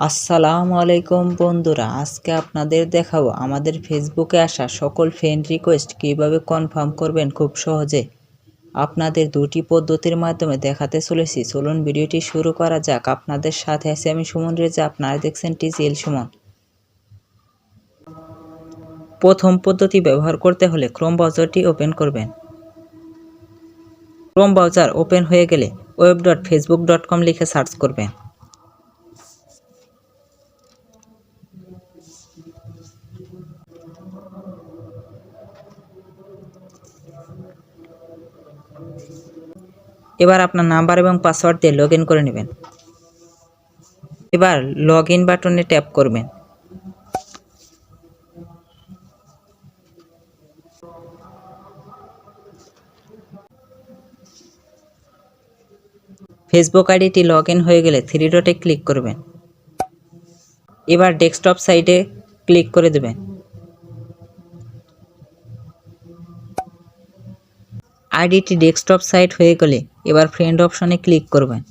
আসসালামু আলাইকুম বন্ধুরা, আজকে আপনাদের দেখাবো আমাদের ফেসবুকে আসা সকল ফ্রেন্ড রিকোয়েস্ট কিভাবে কনফার্ম করবেন খুব সহজে। আপনাদের দুটি পদ্ধতির মাধ্যমে দেখাতে চলেছি। চলুন ভিডিওটি শুরু করা যাক। আপনাদের সাথে আছি আমি সুমন রেজা, আপনারা দেখছেন টিজিএল সুমন। প্রথম পদ্ধতি ব্যবহার করতে হলে ক্রোম ব্রাউজারটি ওপেন করবেন। ক্রোম ব্রাউজার ওপেন হয়ে গেলে web.facebook.com লিখে সার্চ করবেন। এবার আপনার নাম্বার এবং পাসওয়ার্ড দিয়ে লগ ইন করে নেবেন। এবার লগ ইন বাটনে ট্যাপ করবেন। ফেসবুক আইডিটি লগ ইন হয়ে গেলে থ্রি ডটে ক্লিক করবেন। এবার ডেস্কটপ সাইটে ক্লিক করে দেবেন। আইডিটি ডেস্কটপ সাইট হয়ে গেলে এবার ফ্রেন্ড অপশনে ক্লিক করবেন।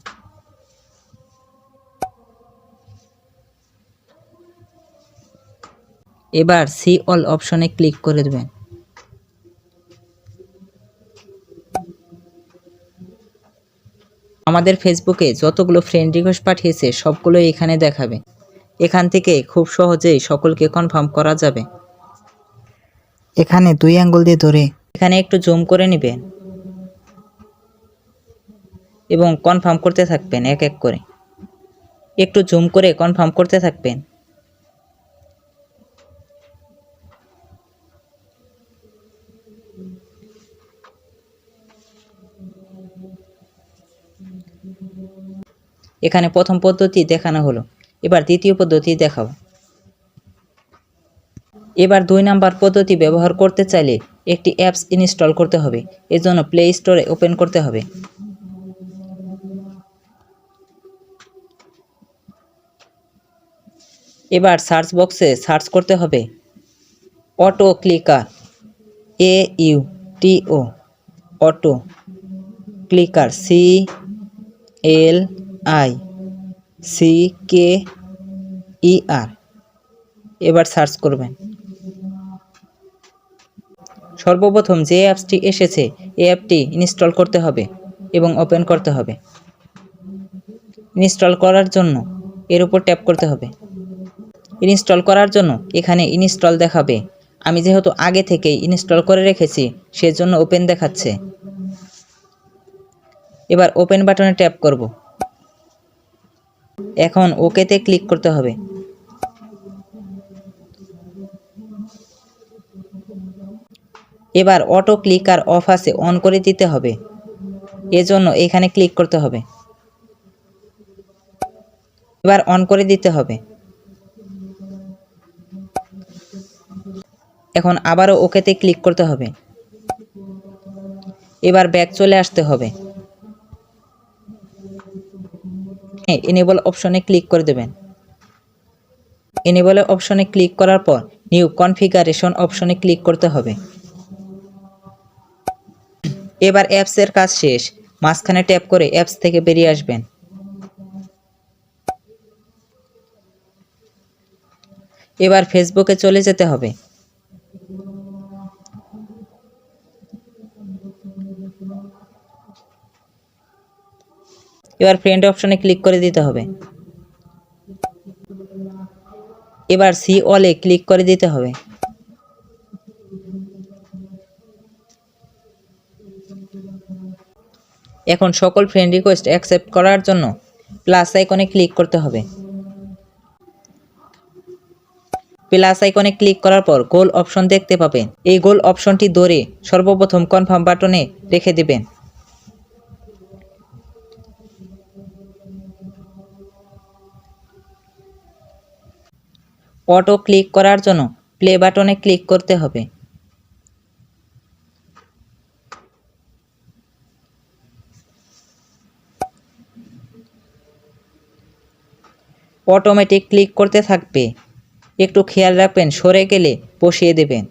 এবার সি অল অপশনে ক্লিক করে দেবেন। আমাদের ফেসবুকে যতগুলো ফ্রেন্ড রিকোয়েস্ট পাঠিয়েছে সবগুলো এখানে দেখাবে। এখান থেকে খুব সহজেই সকলকে কনফার্ম করা যাবে। এখানে দুই আঙ্গুল দিয়ে ধরে এখানে একটু জুম করে নেবেন এবং কনফার্ম করতে থাকবেন এক এক করে। একটু জুম করে কনফার্ম করতে থাকবেন। এখানে প্রথম পদ্ধতি দেখানো হলো, এবার দ্বিতীয় পদ্ধতি দেখাবো। এবার 2 নাম্বার পদ্ধতি ব্যবহার করতে চাইলে একটি অ্যাপস ইনস্টল করতে হবে। এর জন্য প্লে স্টোরে ওপেন করতে হবে। এবার সার্চ বক্সে সার্চ করতে হবে auto clicker, AUTO, auto clicker, CLICKER। এবার সার্চ করবেন। সর্বপ্রথম যে অ্যাপসটি এসেছে এই অ্যাপটি ইনস্টল করতে হবে এবং ওপেন করতে হবে। ইনস্টল করার জন্য এর উপর ট্যাপ করতে হবে। ইনস্টল করার জন্য এখানে ইনস্টল দেখাবে। আমি যেহেতু আগে থেকেই ইনস্টল করে রেখেছি সেজন্য ওপেন দেখাচ্ছে। এবার ওপেন বাটনে ট্যাপ করব। এখন ওকেতে ক্লিক করতে হবে। এবার অটো ক্লিকার অফ আছে অন করে দিতে হবে। এজন্য এখানে ক্লিক করতে হবে। এবার অন করে দিতে হবে। এখন আবারও ওকেতে ক্লিক করতে হবে। এবার ব্যাক চলে আসতে হবে। এনেবল অপশনে ক্লিক করে দেবেন। এনেবল অপশনে ক্লিক করার পর নিউ কনফিগারেশন অপশনে ক্লিক করতে হবে। এবার অ্যাপসের কাজ শেষ। মাঝখানে ট্যাপ করে অ্যাপস থেকে বেরিয়ে আসবেন। এবার ফেসবুকে চলে যেতে হবে। এবার ফ্রেন্ড অপশনে ক্লিক করে দিতে হবে। এবার সি অলে ক্লিক করে দিতে হবে। এখন সকল ফ্রেন্ড রিকোয়েস্ট অ্যাকসেপ্ট করার জন্য প্লাস আইকনে ক্লিক করতে হবে। প্লাস আইকনে ক্লিক করার পর গোল অপশন দেখতে পাবেন। এই গোল অপশনটি ধরে সর্বপ্রথম কনফার্ম বাটনে রেখে দিবেন। অটো ক্লিক করার জন্য প্লে বাটনে ক্লিক করতে হবে। অটোমেটিক ক্লিক করতে থাকবে। একটু খেয়াল রাখবেন, সরে গেলে বসিয়ে দেবেন।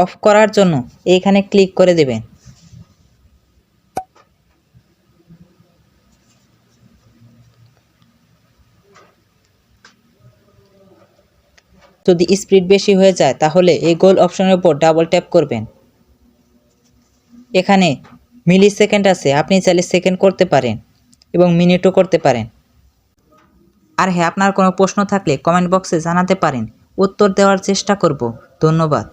অফ করার জন্য এইখানে ক্লিক করে দেবেন। যদি স্পিড বেশি হয়ে যায় তাহলে এই গোল অপশনের উপর ডাবল ট্যাপ করবেন। এখানে মিলি সেকেন্ড আছে, আপনি চাইলে সেকেন্ড করতে পারেন এবং মিনিটও করতে পারেন। আর হ্যাঁ, আপনার কোনো প্রশ্ন থাকলে কমেন্ট বক্সে জানাতে পারেন, উত্তর দেওয়ার চেষ্টা করব। ধন্যবাদ।